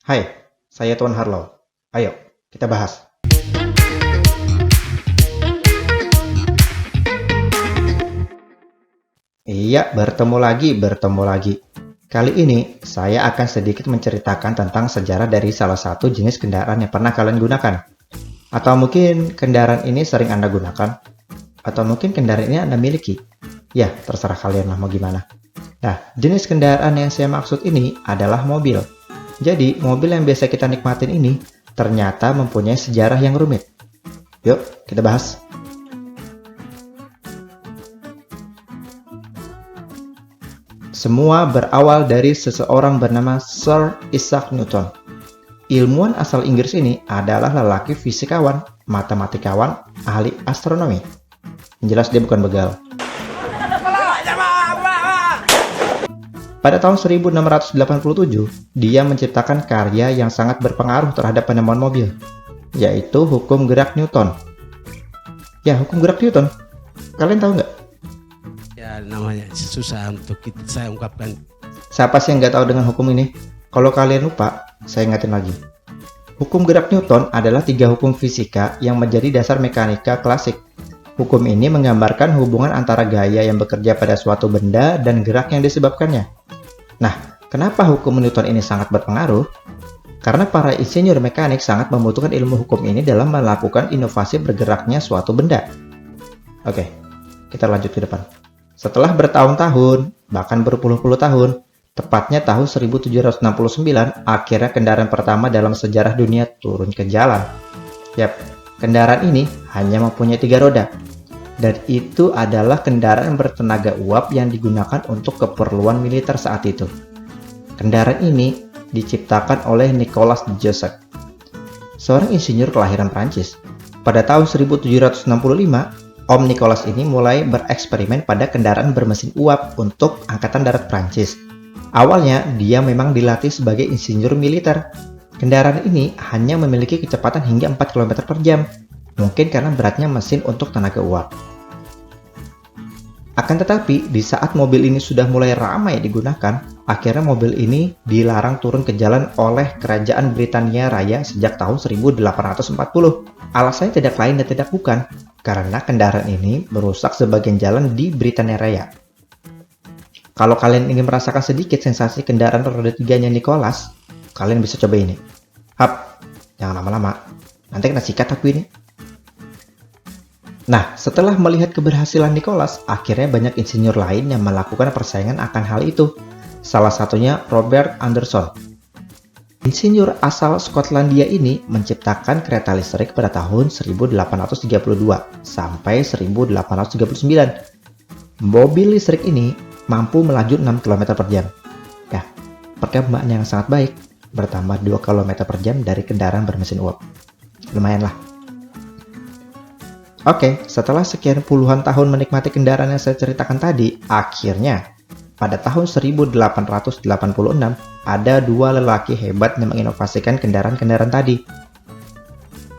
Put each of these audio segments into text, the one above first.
Hai, saya Tuan Harlow. Ayo, kita bahas. Iya, bertemu lagi. Kali ini, saya akan sedikit menceritakan tentang sejarah dari salah satu jenis kendaraan yang pernah kalian gunakan. Atau mungkin kendaraan ini sering Anda gunakan. Atau mungkin kendaraan ini Anda miliki. Ya, terserah kalian lah mau gimana. Nah, jenis kendaraan yang saya maksud ini adalah mobil. Jadi, mobil yang biasa kita nikmatin ini ternyata mempunyai sejarah yang rumit. Yuk, kita bahas. Semua berawal dari seseorang bernama Sir Isaac Newton. Ilmuwan asal Inggris ini adalah lelaki fisikawan, matematikawan, ahli astronomi. Yang jelas dia bukan begal. Pada tahun 1687, dia menciptakan karya yang sangat berpengaruh terhadap penemuan mobil, yaitu hukum gerak Newton. Ya, hukum gerak Newton. Kalian tahu nggak? Ya, namanya susah untuk saya ungkapkan. Siapa sih yang nggak tahu dengan hukum ini? Kalau kalian lupa, saya ingatin lagi. Hukum gerak Newton adalah 3 hukum fisika yang menjadi dasar mekanika klasik. Hukum ini menggambarkan hubungan antara gaya yang bekerja pada suatu benda dan gerak yang disebabkannya. Nah, kenapa hukum Newton ini sangat berpengaruh? Karena para insinyur mekanik sangat membutuhkan ilmu hukum ini dalam melakukan inovasi bergeraknya suatu benda. Oke, kita lanjut ke depan. Setelah bertahun-tahun, bahkan berpuluh-puluh tahun, tepatnya tahun 1769, akhirnya kendaraan pertama dalam sejarah dunia turun ke jalan. Yap, kendaraan ini hanya mempunyai 3 roda. Dan itu adalah kendaraan bertenaga uap yang digunakan untuk keperluan militer saat itu. Kendaraan ini diciptakan oleh Nicolas Joseph, seorang insinyur kelahiran Prancis. Pada tahun 1765, Om Nicolas ini mulai bereksperimen pada kendaraan bermesin uap untuk Angkatan Darat Prancis. Awalnya, dia memang dilatih sebagai insinyur militer. Kendaraan ini hanya memiliki kecepatan hingga 4 km per jam, mungkin karena beratnya mesin untuk tenaga uap. Akan tetapi, di saat mobil ini sudah mulai ramai digunakan, akhirnya mobil ini dilarang turun ke jalan oleh Kerajaan Britania Raya sejak tahun 1840. Alasannya tidak lain dan tidak bukan, karena kendaraan ini merusak sebagian jalan di Britania Raya. Kalau kalian ingin merasakan sedikit sensasi kendaraan roda 3-nya Nicholas, kalian bisa coba ini. Hap, jangan lama-lama, nanti kena sikat aku ini. Nah, setelah melihat keberhasilan Nicholas, akhirnya banyak insinyur lain yang melakukan persaingan akan hal itu. Salah satunya Robert Anderson. Insinyur asal Skotlandia ini menciptakan kereta listrik pada tahun 1832 sampai 1839. Mobil listrik ini mampu melaju 6 km per jam. Ya, perkembangan yang sangat baik, bertambah 2 km per jam dari kendaraan bermesin uap. Lumayan lah. Oke, setelah sekian puluhan tahun menikmati kendaraan yang saya ceritakan tadi, akhirnya pada tahun 1886 ada 2 lelaki hebat yang menginovasikan kendaraan-kendaraan tadi.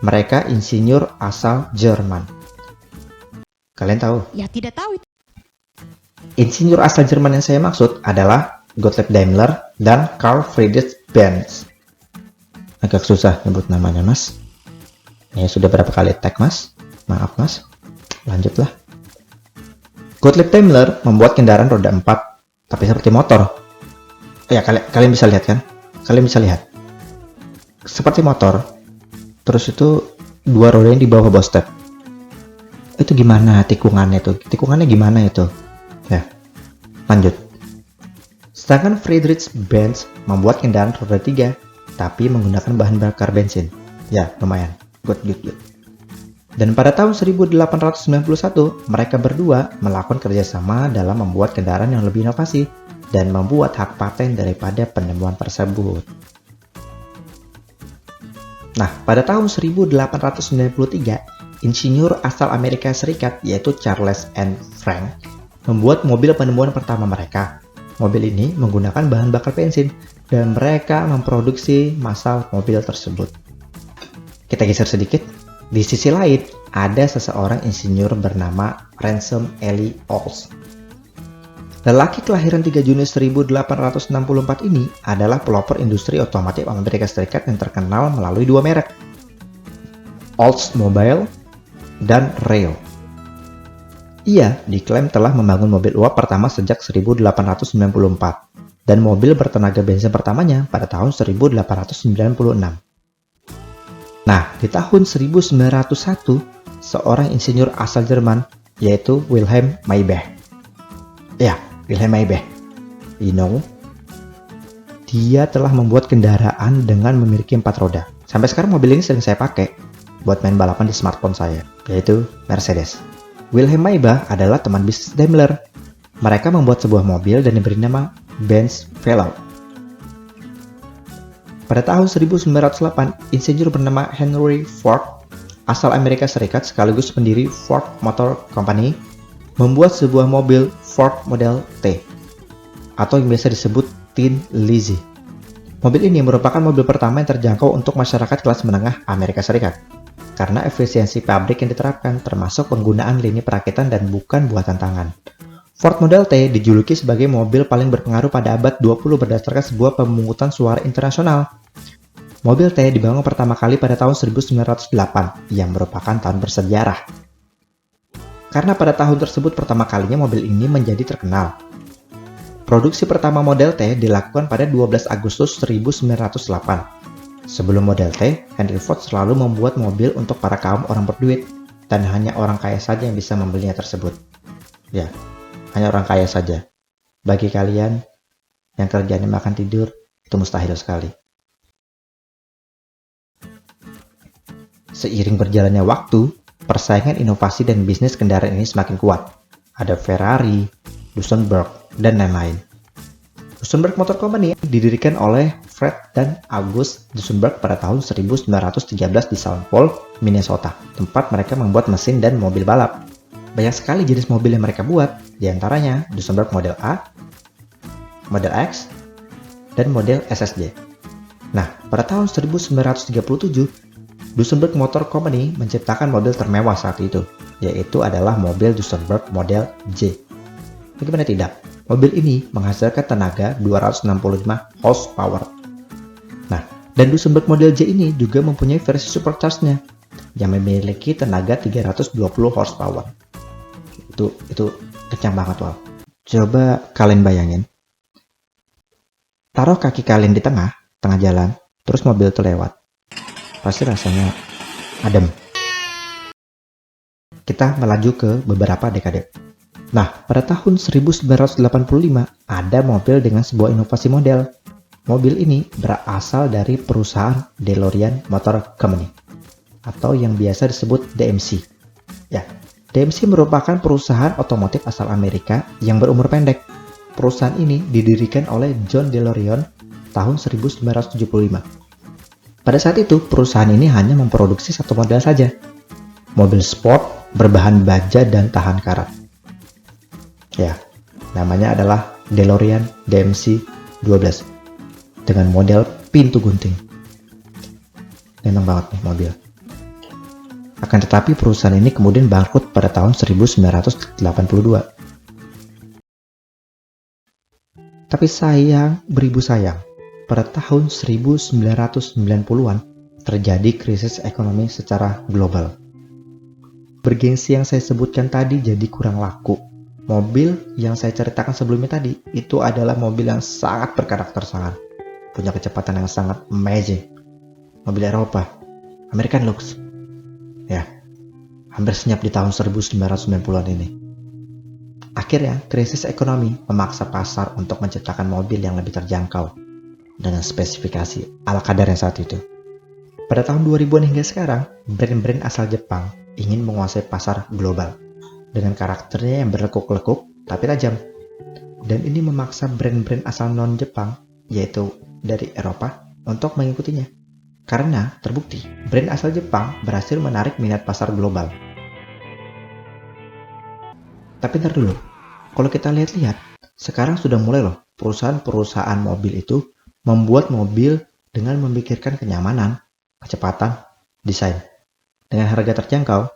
Mereka insinyur asal Jerman. Kalian tahu? Ya, tidak tahu itu. Insinyur asal Jerman yang saya maksud adalah Gottlieb Daimler dan Carl Friedrich Benz. Agak susah nyebut namanya, Mas. Ya, sudah berapa kali tag, Mas? Maaf, Mas. Lanjutlah. Gottlieb Daimler membuat kendaraan roda 4, tapi seperti motor. Ya, kalian bisa lihat kan? Kalian bisa lihat. Seperti motor. Terus itu 2 rodanya di bawah step. Itu gimana tikungannya itu? Tikungannya gimana itu? Ya, lanjut. Sedangkan Friedrich Benz membuat kendaraan roda 3, tapi menggunakan bahan bakar bensin. Ya, lumayan. Good. Dan pada tahun 1891, mereka berdua melakukan kerjasama dalam membuat kendaraan yang lebih inovasi dan membuat hak paten daripada penemuan tersebut. Nah, pada tahun 1893, insinyur asal Amerika Serikat yaitu Charles N. Frank membuat mobil penemuan pertama mereka. Mobil ini menggunakan bahan bakar bensin dan mereka memproduksi massal mobil tersebut. Kita geser sedikit. Di sisi lain, ada seseorang insinyur bernama Ransom Eli Olds. Lelaki kelahiran 3 Juni 1864 ini adalah pelopor industri otomotif Amerika Serikat yang terkenal melalui dua merek, Oldsmobile dan Rail. Ia diklaim telah membangun mobil uap pertama sejak 1894 dan mobil bertenaga bensin pertamanya pada tahun 1896. Nah, di tahun 1901, seorang insinyur asal Jerman yaitu Wilhelm Maybach. Ya, Wilhelm Maybach. Dia telah membuat kendaraan dengan memiliki 4 roda. Sampai sekarang mobil ini sering saya pakai buat main balapan di smartphone saya, yaitu Mercedes. Wilhelm Maybach adalah teman bisnis Daimler. Mereka membuat sebuah mobil dan diberi nama Benz Velour. Pada tahun 1908, insinyur bernama Henry Ford, asal Amerika Serikat sekaligus pendiri Ford Motor Company, membuat sebuah mobil Ford Model T, atau yang biasa disebut Tin Lizzie. Mobil ini merupakan mobil pertama yang terjangkau untuk masyarakat kelas menengah Amerika Serikat, karena efisiensi pabrik yang diterapkan termasuk penggunaan lini perakitan dan bukan buatan tangan. Ford Model T dijuluki sebagai mobil paling berpengaruh pada abad 20 berdasarkan sebuah pemungutan suara internasional. Mobil T dibangun pertama kali pada tahun 1908 yang merupakan tahun bersejarah. Karena pada tahun tersebut pertama kalinya mobil ini menjadi terkenal. Produksi pertama Model T dilakukan pada 12 Agustus 1908. Sebelum Model T, Henry Ford selalu membuat mobil untuk para kaum orang berduit dan hanya orang kaya saja yang bisa membelinya tersebut. Ya, hanya orang kaya saja. Bagi kalian yang kerjanya makan tidur, itu mustahil sekali. Seiring berjalannya waktu, persaingan inovasi dan bisnis kendaraan ini semakin kuat. Ada Ferrari, Duesenberg, dan lain-lain. Duesenberg Motor Company didirikan oleh Fred dan August Duesenberg pada tahun 1913 di St. Paul, Minnesota, tempat mereka membuat mesin dan mobil balap. Banyak sekali jenis mobil yang mereka buat, diantaranya Duesenberg Model A, Model X, dan model SSJ. Nah, pada tahun 1937, Duesenberg Motor Company menciptakan mobil termewah saat itu, yaitu adalah mobil Duesenberg Model J. Bagaimana tidak? Mobil ini menghasilkan tenaga 265 horsepower. Nah, dan Duesenberg Model J ini juga mempunyai versi supercharged-nya yang memiliki tenaga 320 horsepower. Itu kencang banget, wow. Coba kalian bayangin. Taruh kaki kalian di tengah jalan, terus mobil itu lewat. Pasti rasanya adem. Kita melaju ke beberapa dekade. Nah, pada tahun 1985 ada mobil dengan sebuah inovasi model. Mobil ini berasal dari perusahaan DeLorean Motor Company atau yang biasa disebut DMC. Ya, DMC merupakan perusahaan otomotif asal Amerika yang berumur pendek. Perusahaan ini didirikan oleh John DeLorean tahun 1975. Pada saat itu, perusahaan ini hanya memproduksi satu model saja, mobil sport berbahan baja dan tahan karat. Ya, namanya adalah DeLorean DMC 12 dengan model pintu gunting. Enak banget nih mobil. Akan tetapi perusahaan ini kemudian bangkrut pada tahun 1982. Tapi sayang, beribu sayang, pada tahun 1990-an terjadi krisis ekonomi secara global. Bergengsi yang saya sebutkan tadi jadi kurang laku. Mobil yang saya ceritakan sebelumnya tadi itu adalah mobil yang sangat berkarakter, sangat punya kecepatan yang sangat amazing. Mobil Eropa, American Lux. Ya, hampir senyap di tahun 1990-an ini. Akhirnya, krisis ekonomi memaksa pasar untuk menciptakan mobil yang lebih terjangkau dengan spesifikasi ala kadarnya saat itu. Pada tahun 2000-an hingga sekarang, brand-brand asal Jepang ingin menguasai pasar global dengan karakternya yang berlekuk-lekuk tapi tajam. Dan ini memaksa brand-brand asal non-Jepang, yaitu dari Eropa, untuk mengikutinya. Karena terbukti, brand asal Jepang berhasil menarik minat pasar global. Tapi ntar dulu, kalau kita lihat-lihat, sekarang sudah mulai loh perusahaan-perusahaan mobil itu membuat mobil dengan memikirkan kenyamanan, kecepatan, desain, dengan harga terjangkau.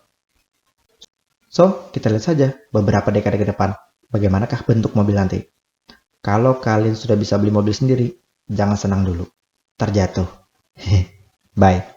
So, kita lihat saja beberapa dekade ke depan, bagaimanakah bentuk mobil nanti. Kalau kalian sudah bisa beli mobil sendiri, jangan senang dulu. Terjatuh. Bye.